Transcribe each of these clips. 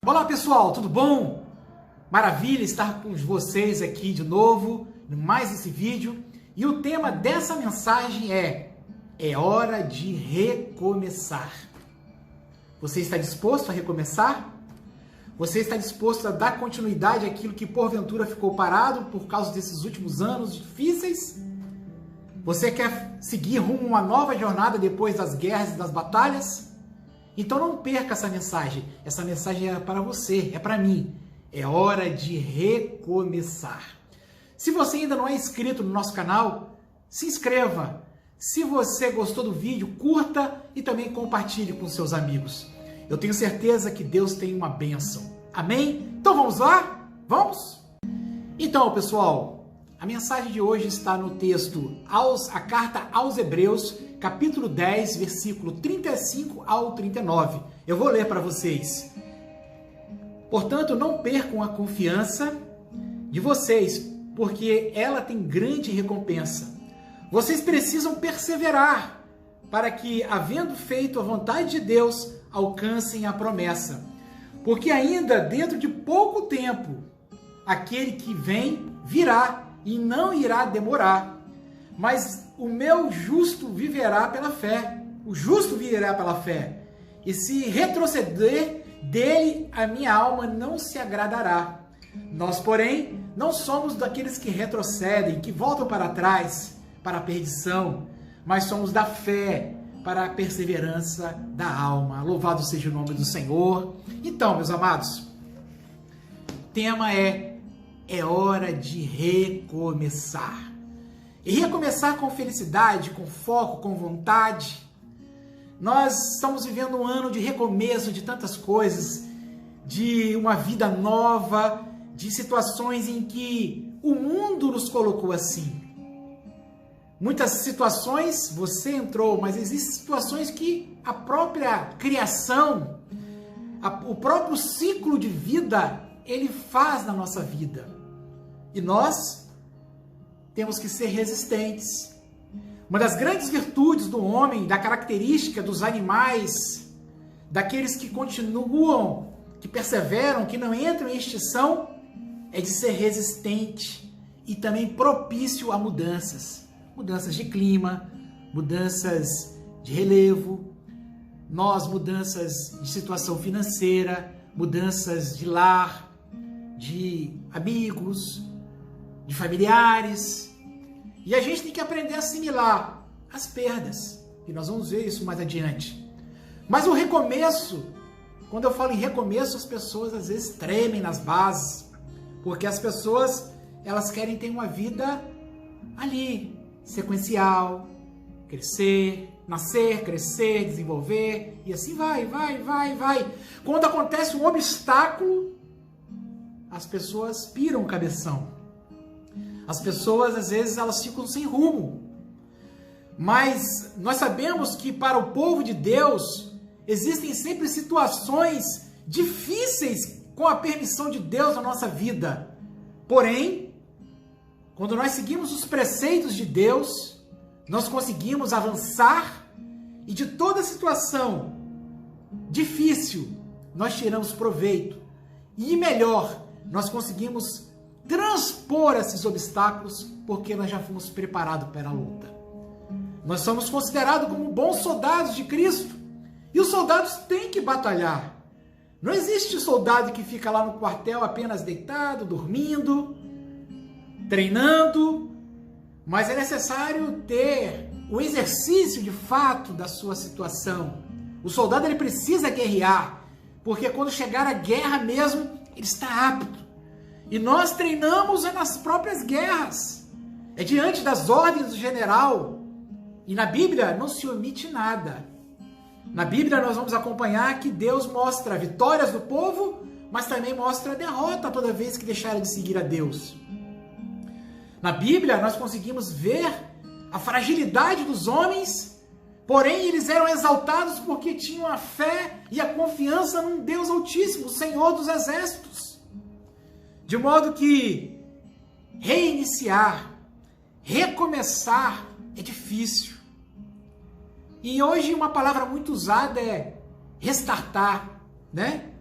Olá pessoal, tudo bom? Maravilha estar com vocês aqui de novo, em mais esse vídeo. E o tema dessa mensagem é hora de recomeçar. Você está disposto a recomeçar? Você está disposto a dar continuidade àquilo que porventura ficou parado por causa desses últimos anos difíceis? Você quer seguir rumo a uma nova jornada depois das guerras e das batalhas? Então não perca essa mensagem. Essa mensagem é para você, é para mim. É hora de recomeçar. Se você ainda não é inscrito no nosso canal, se inscreva. Se você gostou do vídeo, curta e também compartilhe com seus amigos. Eu tenho certeza que Deus tem uma bênção. Amém? Então vamos lá? Vamos? Então, pessoal, a mensagem de hoje está no texto, a carta aos Hebreus, capítulo 10, versículo 35 ao 39. Eu vou ler para vocês. Portanto, não percam a confiança de vocês, porque ela tem grande recompensa. Vocês precisam perseverar para que, havendo feito a vontade de Deus, alcancem a promessa. Porque ainda dentro de pouco tempo, aquele que vem virá e não irá demorar. Mas o meu justo viverá pela fé. O justo viverá pela fé. E se retroceder dele, a minha alma não se agradará. Nós, porém, não somos daqueles que retrocedem, que voltam para trás, para a perdição, mas somos da fé, para a perseverança da alma. Louvado seja o nome do Senhor. Então, meus amados, o tema é hora de recomeçar. E recomeçar com felicidade, com foco, com vontade. Nós estamos vivendo um ano de recomeço de tantas coisas, de uma vida nova, de situações em que o mundo nos colocou assim. Muitas situações você entrou, mas existem situações que a própria criação, o próprio ciclo de vida, ele faz na nossa vida. E nós temos que ser resistentes. Uma das grandes virtudes do homem, da característica dos animais, daqueles que continuam, que perseveram, que não entram em extinção, é de ser resistente e também propício a mudanças. Mudanças de clima, mudanças de relevo, mudanças de situação financeira, mudanças de lar, de amigos, de familiares. E a gente tem que aprender a assimilar as perdas. E nós vamos ver isso mais adiante. Mas o recomeço, quando eu falo em recomeço, as pessoas às vezes tremem nas bases. Porque as pessoas, elas querem ter uma vida ali, sequencial, crescer, nascer, crescer, desenvolver, e assim vai. Quando acontece um obstáculo, as pessoas piram o cabeção. As pessoas, às vezes, elas ficam sem rumo. Mas nós sabemos que para o povo de Deus, existem sempre situações difíceis com a permissão de Deus na nossa vida. Porém, quando nós seguimos os preceitos de Deus, nós conseguimos avançar e de toda situação difícil, nós tiramos proveito. E melhor, nós conseguimos transpor esses obstáculos porque nós já fomos preparados para a luta. Nós somos considerados como bons soldados de Cristo e os soldados têm que batalhar. Não existe soldado que fica lá no quartel apenas deitado, dormindo, treinando, mas é necessário ter o exercício de fato da sua situação. O soldado ele precisa guerrear, porque quando chegar a guerra mesmo, ele está apto. E nós treinamos nas próprias guerras. É diante das ordens do general. E na Bíblia não se omite nada. Na Bíblia nós vamos acompanhar que Deus mostra vitórias do povo, mas também mostra a derrota toda vez que deixaram de seguir a Deus. Na Bíblia nós conseguimos ver a fragilidade dos homens, porém eles eram exaltados porque tinham a fé e a confiança num Deus Altíssimo, o Senhor dos Exércitos. De modo que reiniciar, recomeçar é difícil. E hoje uma palavra muito usada é restartar, né?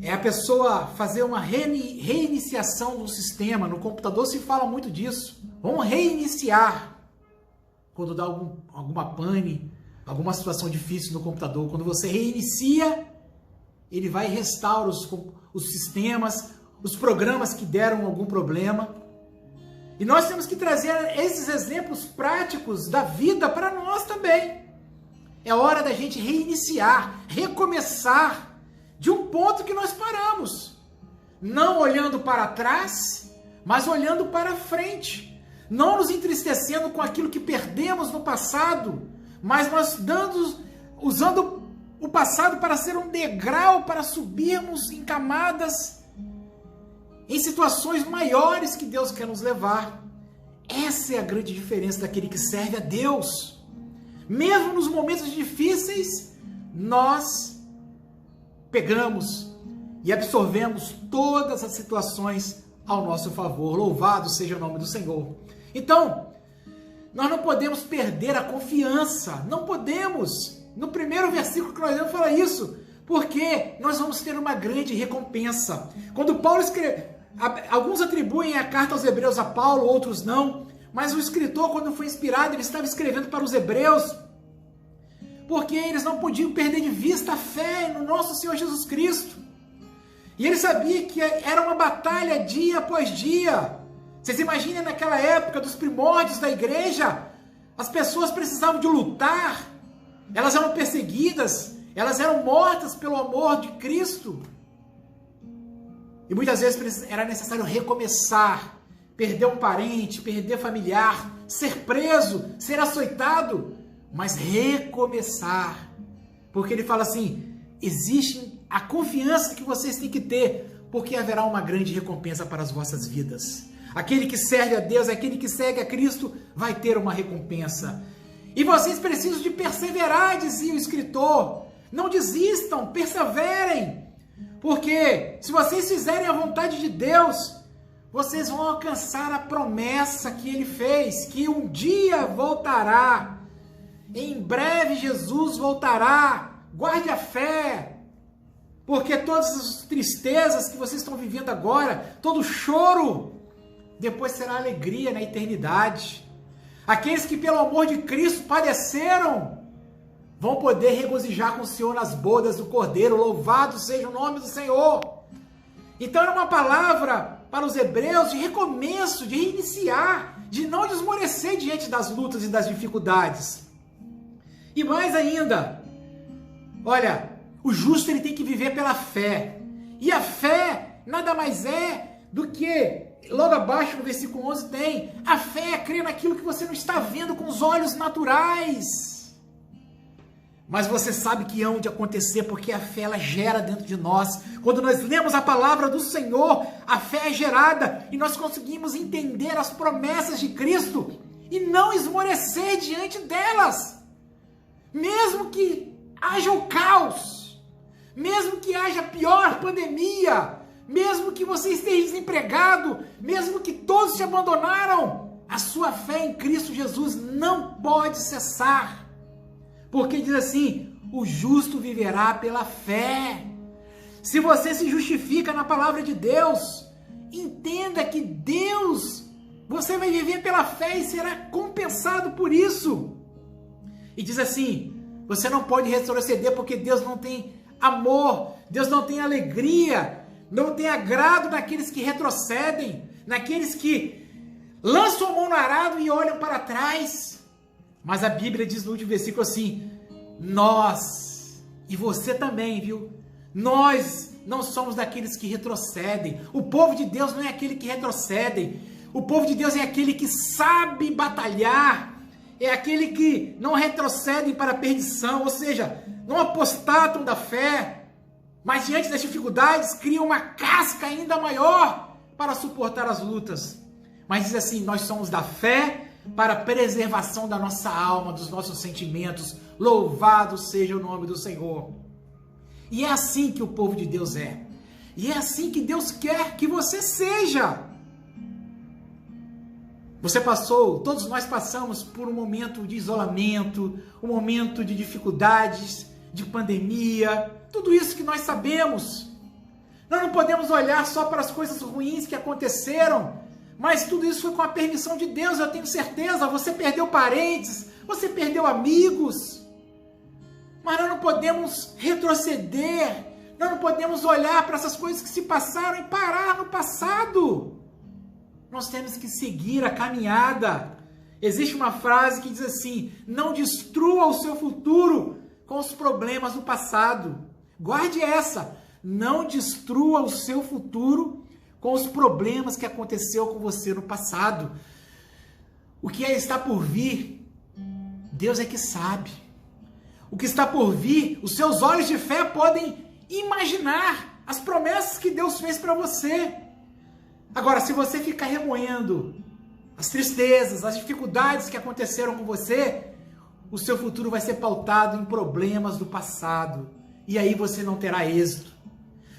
é a pessoa fazer uma reiniciação do sistema. No computador se fala muito disso. Vamos reiniciar quando dá alguma pane, alguma situação difícil no computador. Quando você reinicia, ele vai e restaura os sistemas, os programas que deram algum problema. E nós temos que trazer esses exemplos práticos da vida para nós também. É hora da gente reiniciar, recomeçar de um ponto que nós paramos. Não olhando para trás, mas olhando para frente. Não nos entristecendo com aquilo que perdemos no passado, mas nós usando o passado para ser um degrau para subirmos em camadas, em situações maiores que Deus quer nos levar. Essa é a grande diferença daquele que serve a Deus. Mesmo nos momentos difíceis, nós pegamos e absorvemos todas as situações ao nosso favor. Louvado seja o nome do Senhor. Então, nós não podemos perder a confiança. Não podemos. No primeiro versículo que nós vamos falar isso, porque nós vamos ter uma grande recompensa. Quando Paulo escreve, alguns atribuem a carta aos Hebreus a Paulo, outros não, mas o escritor, quando foi inspirado, ele estava escrevendo para os Hebreus, porque eles não podiam perder de vista a fé no nosso Senhor Jesus Cristo. E ele sabia que era uma batalha dia após dia. Vocês imaginem naquela época dos primórdios da igreja, as pessoas precisavam de lutar, elas eram perseguidas, elas eram mortas pelo amor de Cristo. E muitas vezes era necessário recomeçar, perder um parente, perder familiar, ser preso, ser açoitado, mas recomeçar. Porque ele fala assim, existe a confiança que vocês têm que ter, porque haverá uma grande recompensa para as vossas vidas. Aquele que serve a Deus, aquele que segue a Cristo, vai ter uma recompensa. E vocês precisam de perseverar, dizia o escritor. Não desistam, perseverem. Porque se vocês fizerem a vontade de Deus, vocês vão alcançar a promessa que Ele fez, que um dia voltará. Em breve Jesus voltará. Guarde a fé. Porque todas as tristezas que vocês estão vivendo agora, todo choro, depois será alegria na eternidade. Aqueles que pelo amor de Cristo padeceram, vão poder regozijar com o Senhor nas bodas do Cordeiro. Louvado seja o nome do Senhor. Então era uma palavra para os hebreus de recomeço, de reiniciar, de não desmorecer diante das lutas e das dificuldades. E mais ainda, olha, o justo ele tem que viver pela fé. E a fé nada mais é do que, logo abaixo no versículo 11 tem, a fé é crer naquilo que você não está vendo com os olhos naturais. Mas você sabe que hão de acontecer, porque a fé ela gera dentro de nós. Quando nós lemos a palavra do Senhor, a fé é gerada e nós conseguimos entender as promessas de Cristo e não esmorecer diante delas. Mesmo que haja o caos, mesmo que haja a pior pandemia, mesmo que você esteja desempregado, mesmo que todos te abandonaram, a sua fé em Cristo Jesus não pode cessar. Porque diz assim, o justo viverá pela fé. Se você se justifica na palavra de Deus, entenda que Deus, você vai viver pela fé e será compensado por isso. E diz assim, você não pode retroceder porque Deus não tem amor, Deus não tem alegria, não tem agrado naqueles que retrocedem, naqueles que lançam a mão no arado e olham para trás. Mas a Bíblia diz no último versículo assim, nós, e você também, viu? Nós não somos daqueles que retrocedem. O povo de Deus não é aquele que retrocede. O povo de Deus é aquele que sabe batalhar, é aquele que não retrocede para a perdição, ou seja, não apostatam da fé, mas diante das dificuldades criam uma casca ainda maior para suportar as lutas. Mas diz assim, nós somos da fé para a preservação da nossa alma, dos nossos sentimentos. Louvado seja o nome do Senhor. E é assim que o povo de Deus é. E é assim que Deus quer que você seja. Você passou, todos nós passamos por um momento de isolamento, um momento de dificuldades, de pandemia, tudo isso que nós sabemos. Nós não podemos olhar só para as coisas ruins que aconteceram, mas tudo isso foi com a permissão de Deus, eu tenho certeza. Você perdeu parentes, você perdeu amigos, mas nós não podemos retroceder, nós não podemos olhar para essas coisas que se passaram e parar no passado. Nós temos que seguir a caminhada. Existe uma frase que diz assim: não destrua o seu futuro com os problemas do passado. Guarde essa: não destrua o seu futuro com os problemas que aconteceu com você no passado. O que está por vir, Deus é que sabe. O que está por vir, os seus olhos de fé podem imaginar as promessas que Deus fez para você. Agora, se você ficar remoendo as tristezas, as dificuldades que aconteceram com você, o seu futuro vai ser pautado em problemas do passado. E aí você não terá êxito.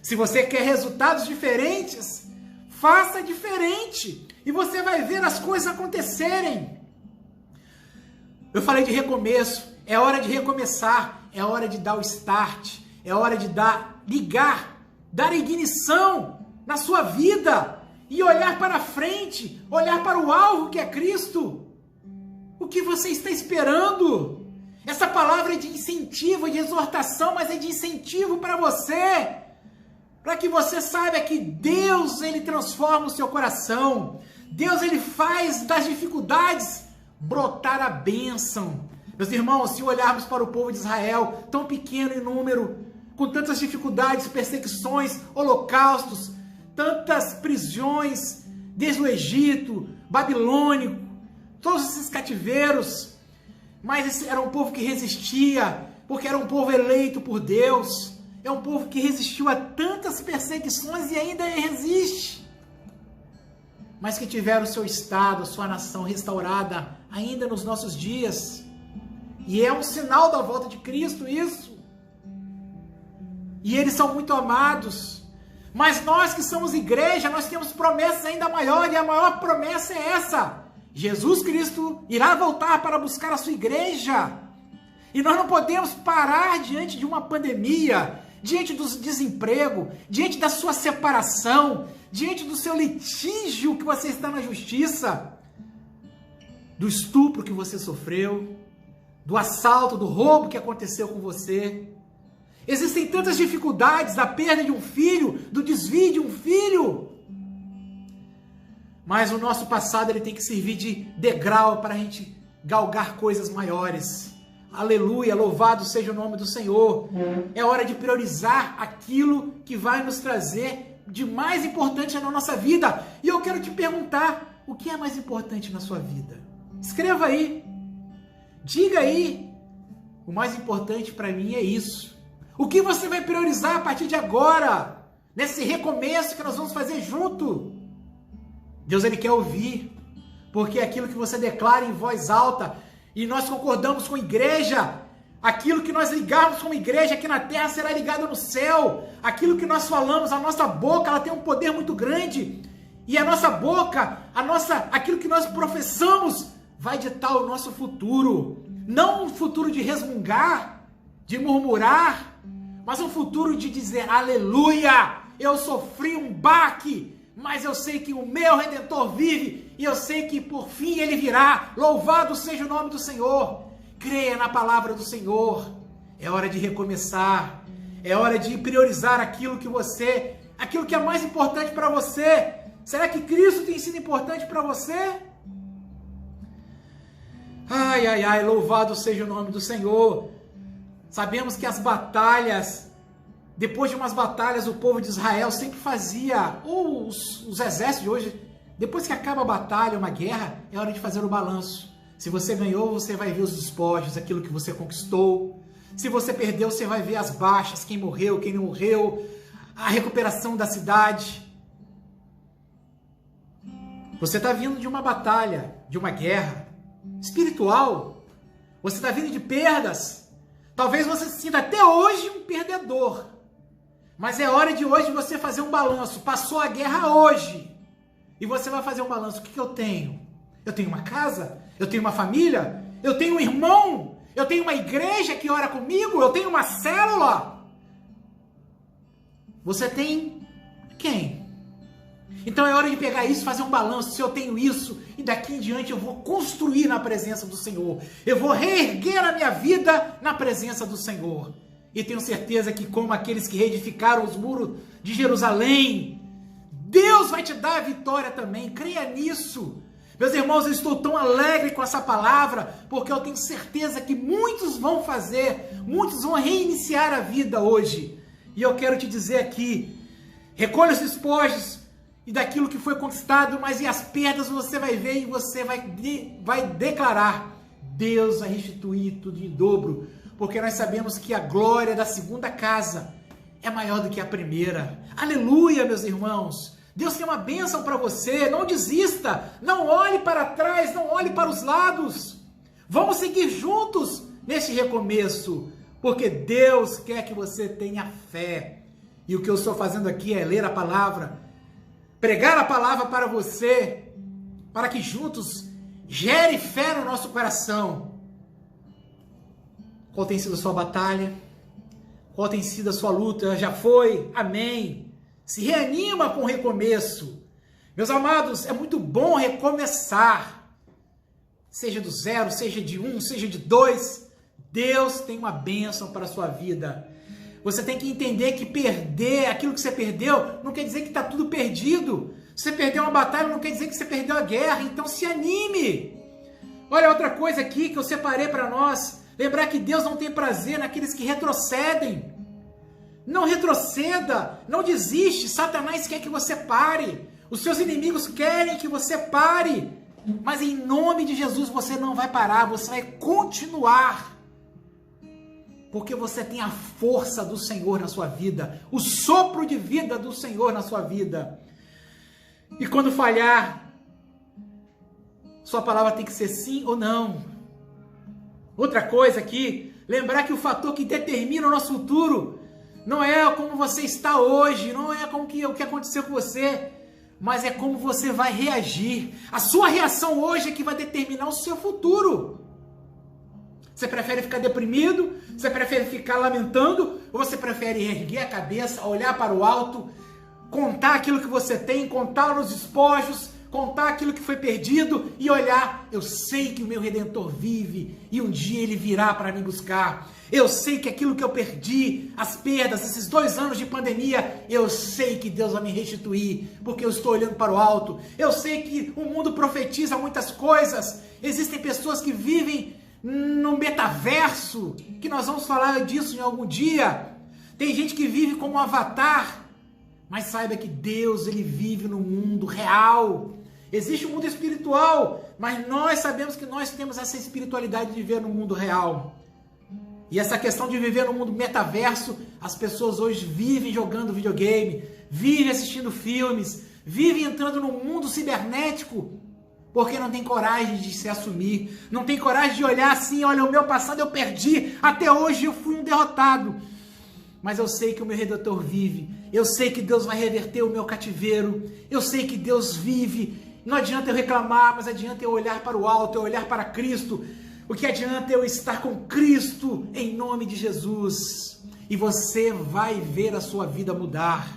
Se você quer resultados diferentes, faça diferente. E você vai ver as coisas acontecerem. Eu falei de recomeço. É hora de recomeçar. É hora de dar o start. É hora de ligar, dar ignição na sua vida. E olhar para frente, olhar para o alvo que é Cristo. O que você está esperando? Essa palavra é de incentivo, de exortação, mas é de incentivo para você. Para que você saiba que Deus, Ele transforma o seu coração. Deus, Ele faz das dificuldades brotar a bênção. Meus irmãos, se olharmos para o povo de Israel, tão pequeno em número, com tantas dificuldades, perseguições, holocaustos, tantas prisões, desde o Egito, babilônico, todos esses cativeiros, mas esse era um povo que resistia, porque era um povo eleito por Deus, é um povo que resistiu a tantas perseguições e ainda resiste, mas que tiveram o seu estado, sua nação restaurada ainda nos nossos dias, e é um sinal da volta de Cristo isso, e eles são muito amados. Mas nós que somos igreja, nós temos promessas ainda maiores, e a maior promessa é essa: Jesus Cristo irá voltar para buscar a sua igreja. E nós não podemos parar diante de uma pandemia, diante do desemprego, diante da sua separação, diante do seu litígio que você está na justiça, do estupro que você sofreu, do assalto, do roubo que aconteceu com você. Existem tantas dificuldades, da perda de um filho, do desvio de um filho. Mas o nosso passado ele tem que servir de degrau para a gente galgar coisas maiores. Aleluia, louvado seja o nome do Senhor. É hora de priorizar aquilo que vai nos trazer de mais importante na nossa vida. E eu quero te perguntar, o que é mais importante na sua vida? Escreva aí. Diga aí. O mais importante para mim é isso. O que você vai priorizar a partir de agora? Nesse recomeço que nós vamos fazer junto? Deus, Ele quer ouvir. Porque é aquilo que você declara em voz alta, e nós concordamos com a igreja, aquilo que nós ligarmos como igreja aqui na terra será ligado no céu. Aquilo que nós falamos, a nossa boca, ela tem um poder muito grande. E a nossa boca, aquilo que nós professamos, vai ditar o nosso futuro. Não um futuro de resmungar, de murmurar, mas um futuro de dizer, aleluia, eu sofri um baque, mas eu sei que o meu Redentor vive, e eu sei que por fim ele virá. Louvado seja o nome do Senhor. Creia na palavra do Senhor. É hora de recomeçar, é hora de priorizar aquilo que é mais importante para você. Será que Cristo tem sido importante para você? Ai, ai, ai, louvado seja o nome do Senhor. Sabemos que as batalhas, depois de umas batalhas, o povo de Israel sempre fazia, ou os exércitos de hoje, depois que acaba a batalha, uma guerra, é hora de fazer o balanço. Se você ganhou, você vai ver os despojos, aquilo que você conquistou. Se você perdeu, você vai ver as baixas, quem morreu, quem não morreu, a recuperação da cidade. Você está vindo de uma batalha, de uma guerra espiritual. Você está vindo de perdas. Talvez você se sinta até hoje um perdedor. Mas é hora de hoje você fazer um balanço. Passou a guerra hoje. E você vai fazer um balanço. O que eu tenho? Eu tenho uma casa? Eu tenho uma família? Eu tenho um irmão? Eu tenho uma igreja que ora comigo? Eu tenho uma célula? Você tem Quem? Então é hora de pegar isso, fazer um balanço. Se eu tenho isso, e daqui em diante eu vou construir na presença do Senhor. Eu vou reerguer a minha vida na presença do Senhor. E tenho certeza que, como aqueles que reedificaram os muros de Jerusalém, Deus vai te dar a vitória também. Creia nisso. Meus irmãos, eu estou tão alegre com essa palavra, porque eu tenho certeza que muitos vão fazer, muitos vão reiniciar a vida hoje. E eu quero te dizer aqui, recolha os despojos e daquilo que foi conquistado, mas e as perdas você vai ver e você vai declarar: Deus vai restituir tudo em dobro, porque nós sabemos que a glória da segunda casa é maior do que a primeira. Aleluia, meus irmãos! Deus tem uma bênção para você. Não desista, não olhe para trás, não olhe para os lados. Vamos seguir juntos nesse recomeço, porque Deus quer que você tenha fé. E o que eu estou fazendo aqui é ler a palavra, pregar a palavra para você, para que juntos gere fé no nosso coração. Qual tem sido a sua batalha? Qual tem sido a sua luta? Já foi? Amém. Se reanima com o recomeço. Meus amados, é muito bom recomeçar. Seja do zero, seja de 1, seja de 2. Deus tem uma bênção para a sua vida. Você tem que entender que perder aquilo que você perdeu não quer dizer que está tudo perdido. Se você perdeu uma batalha, não quer dizer que você perdeu a guerra. Então se anime. Olha outra coisa aqui que eu separei para nós. Lembrar que Deus não tem prazer naqueles que retrocedem. Não retroceda, não desiste. Satanás quer que você pare. Os seus inimigos querem que você pare. Mas em nome de Jesus você não vai parar, você vai continuar. Porque você tem a força do Senhor na sua vida, o sopro de vida do Senhor na sua vida. E quando falhar, sua palavra tem que ser sim ou não. Outra coisa aqui, lembrar que o fator que determina o nosso futuro não é como você está hoje, não é como o que aconteceu com você, mas é como você vai reagir. A sua reação hoje é que vai determinar o seu futuro. Você prefere ficar deprimido? Você prefere ficar lamentando? Ou você prefere erguer a cabeça, olhar para o alto, contar aquilo que você tem, contar os despojos, contar aquilo que foi perdido e olhar: eu sei que o meu Redentor vive e um dia ele virá para me buscar. Eu sei que aquilo que eu perdi, as perdas, esses 2 anos de pandemia, eu sei que Deus vai me restituir, porque eu estou olhando para o alto. Eu sei que o mundo profetiza muitas coisas. Existem pessoas que vivem no metaverso, que nós vamos falar disso em algum dia. Tem gente que vive como um avatar, mas saiba que Deus, ele vive no mundo real. Existe um mundo espiritual, mas nós sabemos que nós temos essa espiritualidade de viver no mundo real. E essa questão de viver no mundo metaverso, as pessoas hoje vivem jogando videogame, vivem assistindo filmes, vivem entrando no mundo cibernético, porque não tem coragem de se assumir, não tem coragem de olhar assim: olha, o meu passado eu perdi, até hoje eu fui um derrotado. Mas eu sei que o meu Redentor vive, eu sei que Deus vai reverter o meu cativeiro, eu sei que Deus vive. Não adianta eu reclamar, mas adianta eu olhar para o alto, eu olhar para Cristo. O que adianta eu estar com Cristo em nome de Jesus. E você vai ver a sua vida mudar.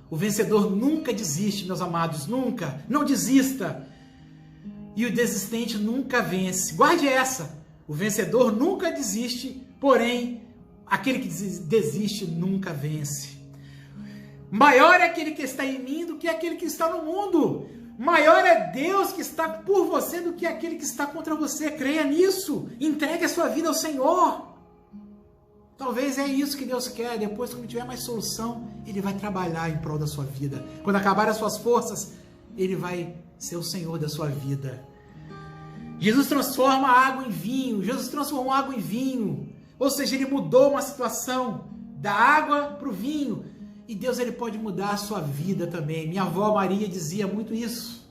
O vencedor nunca desiste, meus amados, nunca. Não desista. E o desistente nunca vence. Guarde essa. O vencedor nunca desiste, porém, aquele que desiste nunca vence. Maior é aquele que está em mim do que aquele que está no mundo. Maior é Deus que está por você do que aquele que está contra você. Creia nisso. Entregue a sua vida ao Senhor. Talvez é isso que Deus quer. Depois, quando tiver mais solução, Ele vai trabalhar em prol da sua vida. Quando acabar as suas forças, Ele vai ser o Senhor da sua vida. Jesus transforma a água em vinho. Jesus transformou a água em vinho. Ou seja, Ele mudou uma situação da água para o vinho. E Deus, ele pode mudar a sua vida também. Minha avó Maria dizia muito isso.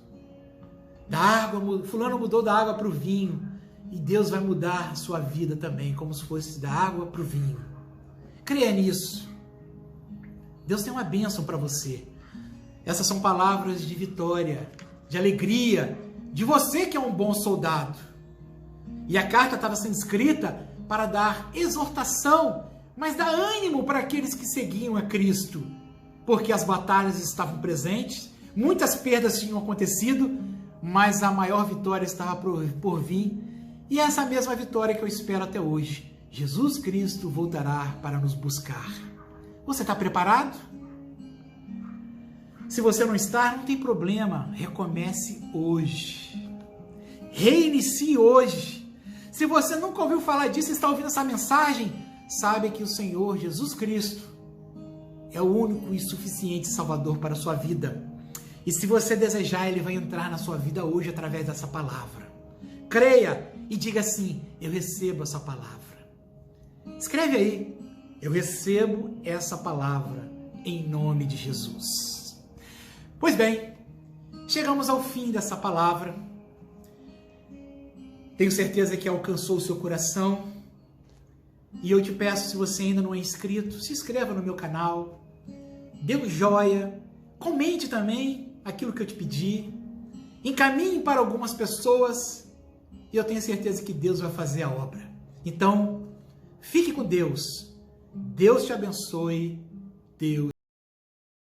Da água, fulano mudou da água para o vinho. E Deus vai mudar a sua vida também, como se fosse da água para o vinho. Creia nisso. Deus tem uma bênção para você. Essas são palavras de vitória, de alegria, de você que é um bom soldado. E a carta estava sendo escrita para dar exortação, mas dá ânimo para aqueles que seguiam a Cristo. porque as batalhas estavam presentes, muitas perdas tinham acontecido, mas a maior vitória estava por vir, e é essa mesma vitória que eu espero até hoje. Jesus Cristo voltará para nos buscar. Você está preparado? Se você não está, não tem problema. Recomece hoje. Reinicie hoje. Se você nunca ouviu falar disso e está ouvindo essa mensagem, sabe que o Senhor Jesus Cristo é o único e suficiente Salvador para a sua vida. E se você desejar, Ele vai entrar na sua vida hoje através dessa palavra. Creia e diga assim: eu recebo essa palavra. Escreve aí: eu recebo essa palavra em nome de Jesus. Pois bem, chegamos ao fim dessa palavra. Tenho certeza que alcançou o seu coração. E eu te peço, se você ainda não é inscrito, se inscreva no meu canal, dê um joia, comente também aquilo que eu te pedi, encaminhe para algumas pessoas e eu tenho certeza que Deus vai fazer a obra. Então, fique com Deus. Deus te abençoe. Deus